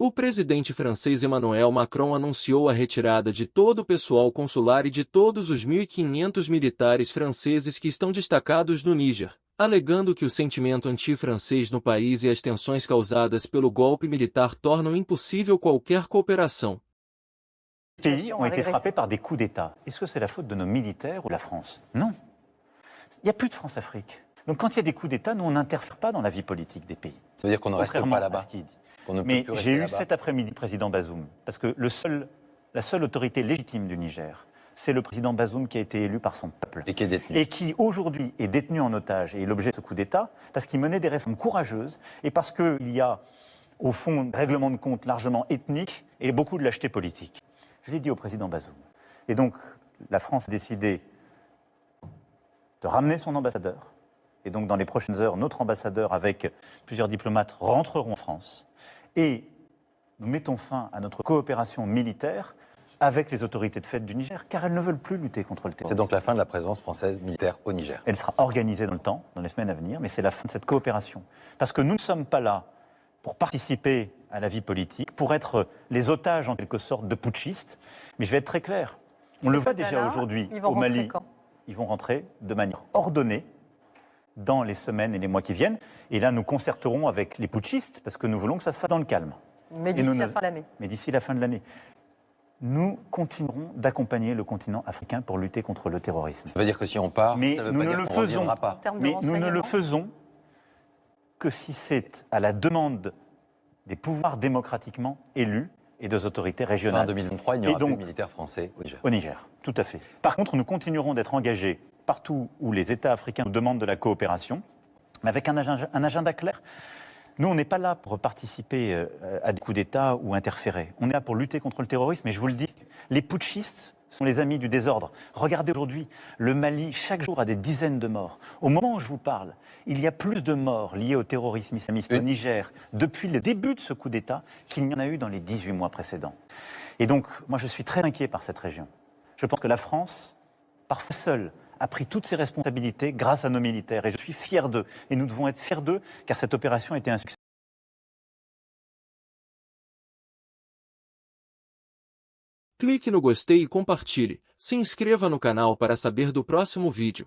O presidente francês Emmanuel Macron anunciou a retirada de todo o pessoal consular e de todos os 1.500 militares franceses que estão destacados no Níger, alegando que o sentimento anti-francês no país e as tensões causadas pelo golpe militar tornam impossível qualquer coopération. Les pays ont été frappés par des coups d'État. Est-ce que c'est la faute de nos militaires ou de la France? Non. Il n'y a plus de France-Afrique. Donc quand il y a des coups d'État, nous, on n'interfère pas dans la vie politique des pays. Ça veut dire qu'on ne reste pas là-bas. Mais j'ai eu cet après-midi le président Bazoum, parce que la seule autorité légitime du Niger, c'est le président Bazoum qui a été élu par son peuple. Et qui est détenu. Et qui aujourd'hui est détenu en otage et est l'objet de ce coup d'État, parce qu'il menait des réformes courageuses et parce qu'il y a, au fond, un règlement de compte largement ethnique et beaucoup de lâcheté politique. Je l'ai dit au président Bazoum. Et donc, la France a décidé de ramener son ambassadeur. Et donc, dans les prochaines heures, notre ambassadeur, avec plusieurs diplomates, rentreront en France. Et nous mettons fin à notre coopération militaire avec les autorités de fait du Niger, car elles ne veulent plus lutter contre le terrorisme. C'est donc la fin de la présence française militaire au Niger. Elle sera organisée dans le temps, dans les semaines à venir, mais c'est la fin de cette coopération. Parce que nous ne sommes pas là pour participer à la vie politique, pour être les otages en quelque sorte de putschistes. Mais je vais être très clair. On le voit déjà aujourd'hui au Mali. Ils vont rentrer de manière ordonnée dans les semaines et les mois qui viennent. Et là, nous concerterons avec les putschistes, parce que nous voulons que ça se fasse dans le calme. Mais d'ici la fin de l'année. Mais d'ici la fin de l'année. Nous continuerons d'accompagner le continent africain pour lutter contre le terrorisme. Ça veut dire que si on part, mais ça veut nous pas ne dire le qu'on faisons reviendra pas. Mais nous ne le faisons que si c'est à la demande des pouvoirs démocratiquement élus et des autorités régionales. Fin 2023, il n'y aura plus de militaires français au Niger. Au Niger, tout à fait. Par contre, nous continuerons d'être engagés partout où les États africains nous demandent de la coopération, mais avec un agenda clair. Nous, on n'est pas là pour participer à des coups d'État ou interférer. On est là pour lutter contre le terrorisme, et je vous le dis, les putschistes sont les amis du désordre. Regardez aujourd'hui, le Mali, chaque jour, a des dizaines de morts. Au moment où je vous parle, il y a plus de morts liés au terrorisme islamiste au Niger depuis le début de ce coup d'État qu'il n'y en a eu dans les 18 mois précédents. Et donc, moi, je suis très inquiet par cette région. Je pense que la France, parfois seule, a pris toutes ses responsabilités grâce à nos militaires. Et je suis fier d'eux. Et nous devons être fiers d'eux, car cette opération était un succès. Clique no gostei e compartilhe. Se inscreva no canal para saber do próximo vídeo.